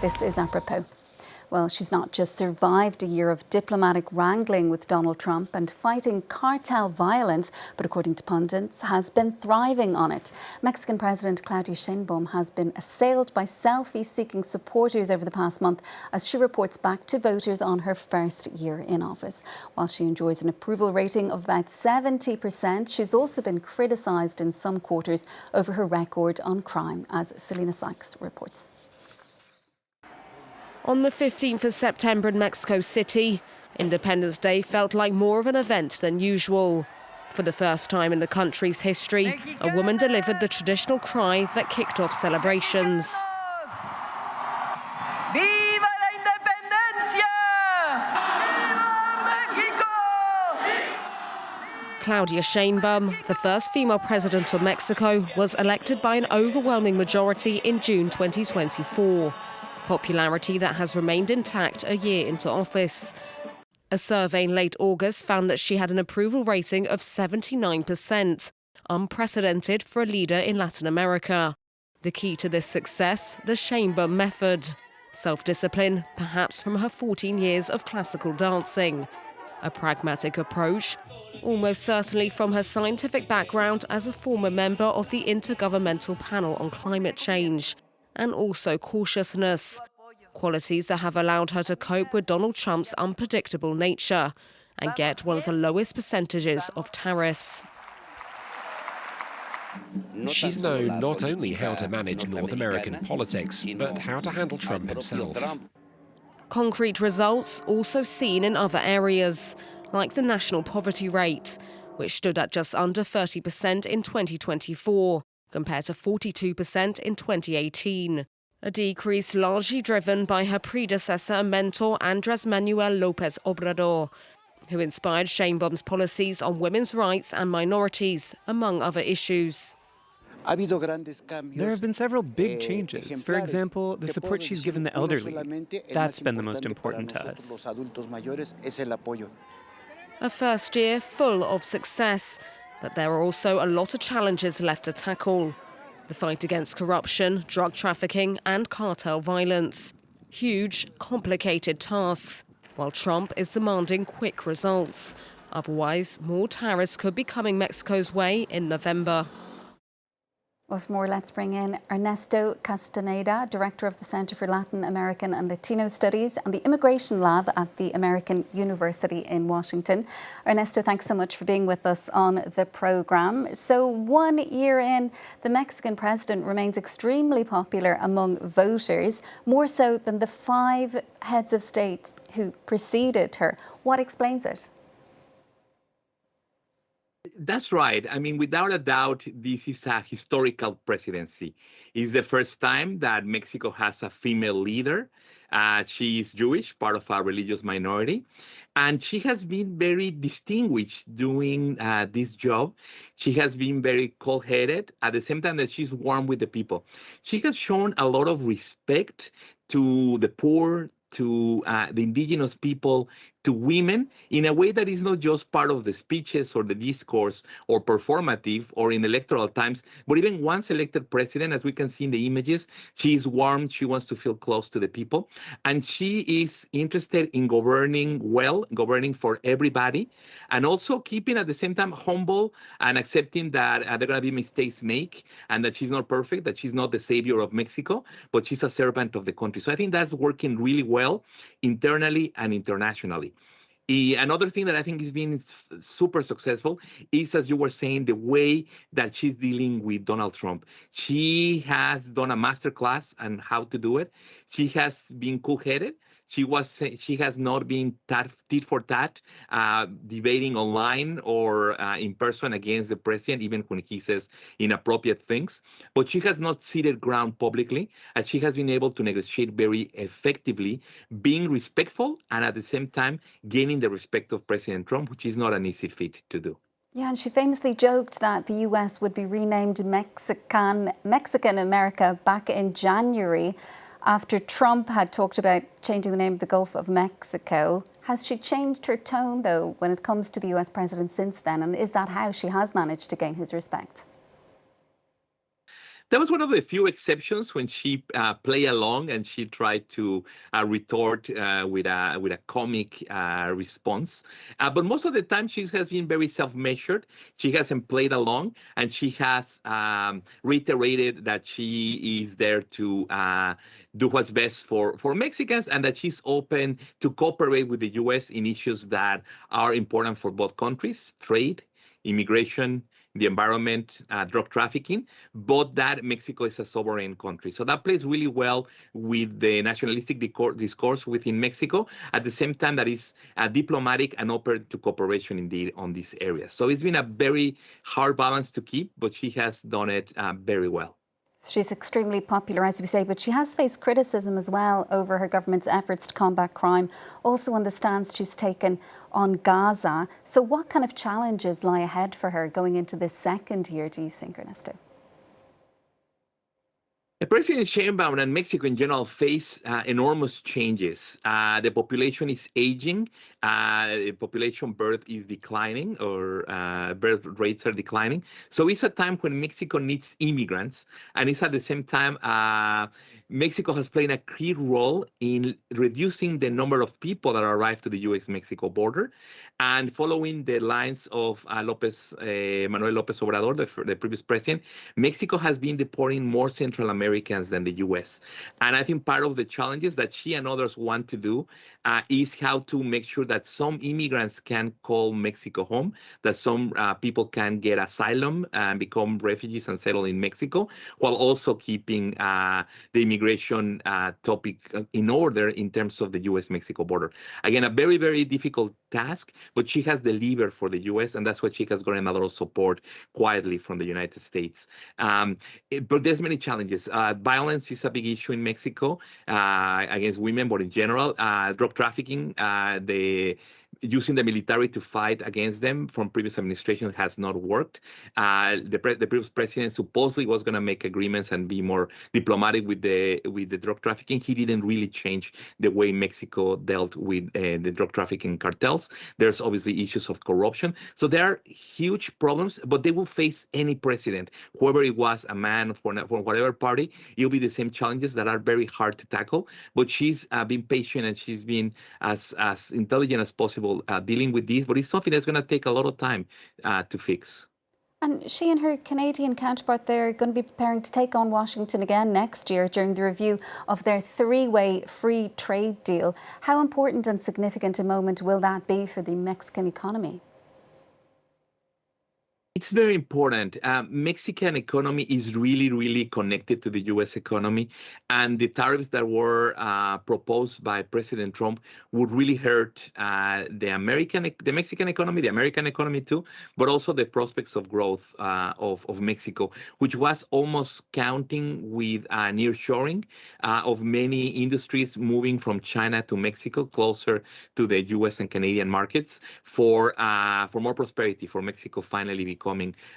This is apropos. Well, she's not just survived a year of diplomatic wrangling with Donald Trump and fighting cartel violence, but according to pundits, has been thriving on it. Mexican President Claudia Sheinbaum has been assailed by selfie-seeking supporters over the past month as she reports back to voters on her first year in office. While she enjoys an approval rating of about 70%, she's also been criticised in some quarters over her record on crime, as Selena Sykes reports. On the 15th of September in Mexico City, Independence Day felt like more of an event than usual. For the first time in the country's history, a woman delivered the traditional cry that kicked off celebrations. Viva la independencia! Viva Mexico! Claudia Sheinbaum, the first female president of Mexico, was elected by an overwhelming majority in June 2024. Popularity that has remained intact a year into office. A survey in late August found that she had an approval rating of 79%, unprecedented for a leader in Latin America. The key to this success, the Sheinbaum method. Self-discipline, perhaps from her 14 years of classical dancing. A pragmatic approach, almost certainly from her scientific background as a former member of the Intergovernmental Panel on Climate Change. And also cautiousness, qualities that have allowed her to cope with Donald Trump's unpredictable nature and get one of the lowest percentages of tariffs. She's known not only how to manage North American politics, but how to handle Trump himself. Concrete results also seen in other areas, like the national poverty rate, which stood at just under 30% in 2024. Compared to 42% in 2018. A decrease largely driven by her predecessor and mentor Andrés Manuel López Obrador, who inspired Sheinbaum's policies on women's rights and minorities, among other issues. There have been several big changes. For example, the support she's given the elderly. That's been the most important to us. A first year full of success. But there are also a lot of challenges left to tackle. The fight against corruption, drug trafficking and cartel violence. Huge, complicated tasks, while Trump is demanding quick results. Otherwise, more tariffs could be coming Mexico's way in November. With more, let's bring in Ernesto Castaneda, Director of the Center for Latin American and Latino Studies and the Immigration Lab at the American University in Washington. Ernesto, thanks so much for being with us on the programme. So 1 year in, the Mexican president remains extremely popular among voters, more so than the 5 heads of state who preceded her. What explains it? That's right. I mean, without a doubt, this is a historical presidency. It's the first time that Mexico has a female leader. She is Jewish, part of a religious minority. And she has been very distinguished doing this job. She has been very cold-headed at the same time that she's warm with the people. She has shown a lot of respect to the poor, to the indigenous people, to women, in a way that is not just part of the speeches or the discourse or performative or in electoral times, but even once elected president, as we can see in the images, she is warm, she wants to feel close to the people, and she is interested in governing well, governing for everybody, and also keeping at the same time humble and accepting that there are going to be mistakes made and that she's not perfect, that she's not the savior of Mexico, but she's a servant of the country. So I think that's working really well internally and internationally. Another thing that I think is being super successful is, as you were saying, the way that she's dealing with Donald Trump. She has done a masterclass on how to do it. She has been cool-headed. She has not been tit for tat, debating online or in person against the president, even when he says inappropriate things. But she has not ceded ground publicly, and she has been able to negotiate very effectively, being respectful and at the same time gaining the respect of President Trump, which is not an easy feat to do. Yeah, and she famously joked that the US would be renamed Mexican America back in January, after Trump had talked about changing the name of the Gulf of Mexico. Has she changed her tone, though, when it comes to the US president since then? And is that how she has managed to gain his respect? That was one of the few exceptions when she played along and she tried to retort with a comic response. But most of the time, she has been very self-measured. She hasn't played along, and she has reiterated that she is there to do what's best for Mexicans, and that she's open to cooperate with the U.S. in issues that are important for both countries: trade, immigration, the environment, drug trafficking, but that Mexico is a sovereign country. So that plays really well with the nationalistic discourse within Mexico, at the same time that is diplomatic and open to cooperation indeed on these areas. So it's been a very hard balance to keep, but she has done it very well. She's extremely popular, as we say, but she has faced criticism as well over her government's efforts to combat crime, also on the stance she's taken on Gaza. So what kind of challenges lie ahead for her going into this second year, do you think, Ernesto? President Sheinbaum and Mexico in general face enormous changes. The population is aging. The population birth is declining, or birth rates are declining. So it's a time when Mexico needs immigrants, and it's at the same time Mexico has played a key role in reducing the number of people that arrive to the U.S.-Mexico border. And following the lines of Manuel López Obrador, the previous president, Mexico has been deporting more Central Americans than the U.S. And I think part of the challenges that she and others want to do is how to make sure that some immigrants can call Mexico home, that some people can get asylum and become refugees and settle in Mexico, while also keeping the immigration topic in order in terms of the U.S.-Mexico border. Again, a very, very difficult task, but she has delivered for the U.S., and that's why she has gotten a lot of support quietly from the United States. But there's many challenges. Violence is a big issue in Mexico against women, but in general, drug trafficking, using the military to fight against them from previous administration has not worked. The previous president supposedly was going to make agreements and be more diplomatic with the drug trafficking. He didn't really change the way Mexico dealt with the drug trafficking cartels. There's obviously issues of corruption. So there are huge problems, but they will face any president, whoever it was, a man for whatever party. It'll be the same challenges that are very hard to tackle. But she's been patient, and she's been as intelligent as possible dealing with this, but it's something that's going to take a lot of time to fix. And she and her Canadian counterpart, they're going to be preparing to take on Washington again next year during the review of their three-way free trade deal. How important and significant a moment will that be for the Mexican economy? It's very important. Mexican economy is really, really connected to the U.S. economy, and the tariffs that were proposed by President Trump would really hurt the Mexican economy, the American economy too, but also the prospects of growth of Mexico, which was almost counting with nearshoring of many industries moving from China to Mexico, closer to the U.S. and Canadian markets, for more prosperity, for Mexico finally becoming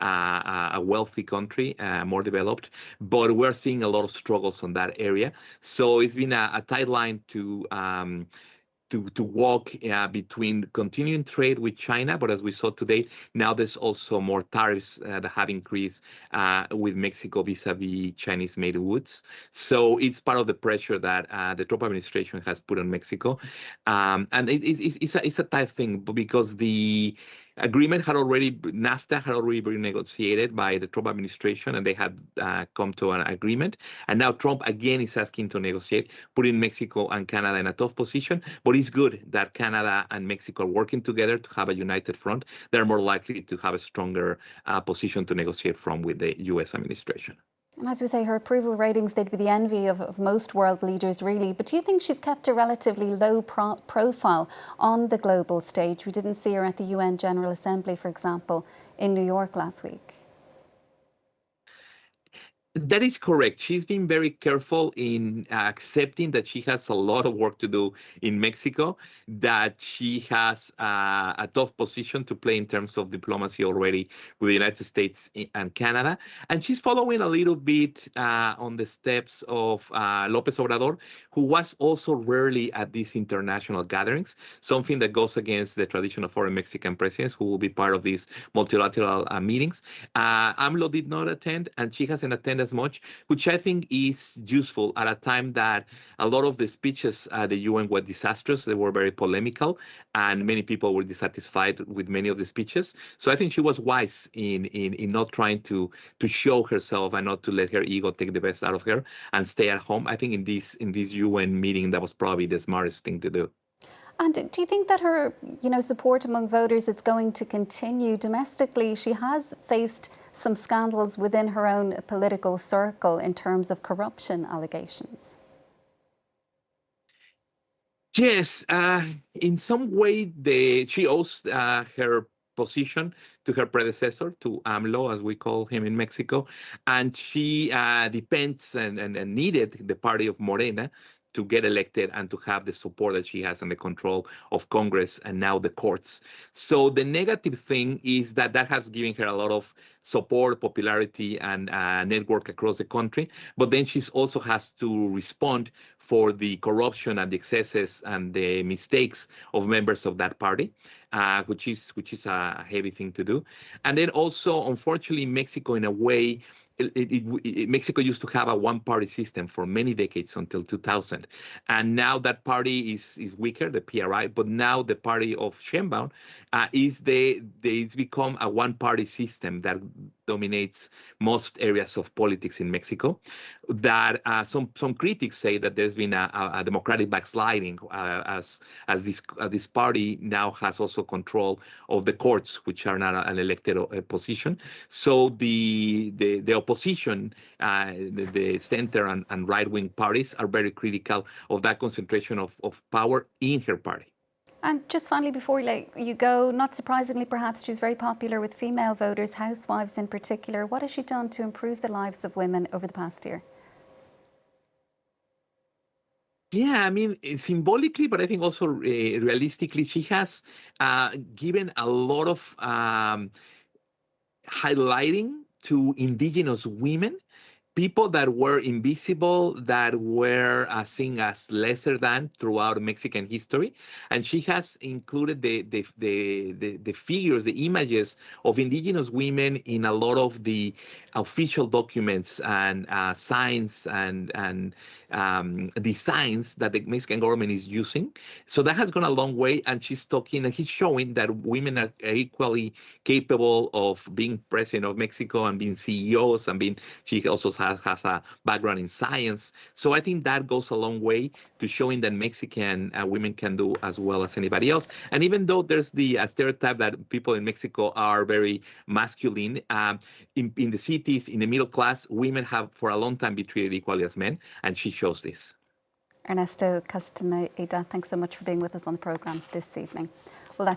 a wealthy country, more developed. But we're seeing a lot of struggles on that area. So it's been a tight line to walk between continuing trade with China, but as we saw today, now there's also more tariffs that have increased with Mexico vis-a-vis Chinese-made goods. So it's part of the pressure that the Trump administration has put on Mexico, and it's a tight thing because the agreement NAFTA had already been negotiated by the Trump administration, and they had come to an agreement. And now Trump again is asking to negotiate, putting Mexico and Canada in a tough position. But it's good that Canada and Mexico are working together to have a united front. They're more likely to have a stronger position to negotiate from with the U.S. administration. And as we say, her approval ratings, they'd be the envy of most world leaders, really. But do you think she's kept a relatively low profile on the global stage? We didn't see her at the UN General Assembly, for example, in New York last week. That is correct. She's been very careful in accepting that she has a lot of work to do in Mexico, that she has a tough position to play in terms of diplomacy already with the United States and Canada. And she's following a little bit on the steps of López Obrador, who was also rarely at these international gatherings, something that goes against the tradition of foreign Mexican presidents who will be part of these multilateral meetings. AMLO did not attend, and she hasn't attended spend as much, which I think is useful at a time that a lot of the speeches at the UN were disastrous. They were very polemical, and many people were dissatisfied with many of the speeches. So I think she was wise in not trying to show herself and not to let her ego take the best out of her and stay at home. I think in this UN meeting, that was probably the smartest thing to do. And do you think that her, support among voters is going to continue domestically? She has faced some scandals within her own political circle in terms of corruption allegations. Yes, in some way, she owes her position to her predecessor, to AMLO, as we call him in Mexico, and she depends and needed the party of Morena to get elected and to have the support that she has and the control of Congress and now the courts. So the negative thing is that has given her a lot of support, popularity, and network across the country. But then she also has to respond for the corruption and the excesses and the mistakes of members of that party, which is a heavy thing to do. And then also, unfortunately, Mexico, in a way, Mexico used to have a one-party system for many decades until 2000, and now that party is weaker, the PRI. But now the party of Sheinbaum it's become a one-party system that dominates most areas of politics in Mexico. That some critics say that there's been a democratic backsliding as this party now has also control of the courts, which are not an elected position. So the opposition, the center and right-wing parties are very critical of that concentration of power in her party. And just finally, before you go, not surprisingly perhaps, she's very popular with female voters, housewives in particular. What has she done to improve the lives of women over the past year? Yeah, I mean, symbolically, but I think also realistically, she has given a lot of highlighting to indigenous women, people that were invisible, that were seen as lesser than throughout Mexican history. And she has included the figures, the images of indigenous women in a lot of the official documents and signs and designs that the Mexican government is using. So that has gone a long way. And she's showing that women are equally capable of being president of Mexico and being CEOs and she also has a background in science. So I think that goes a long way to showing that Mexican women can do as well as anybody else. And even though there's the stereotype that people in Mexico are very masculine, in the cities, in the middle class, women have for a long time been treated equally as men, and she shows this. Ernesto Castaneda, thanks so much for being with us on the programme this evening. Well, that's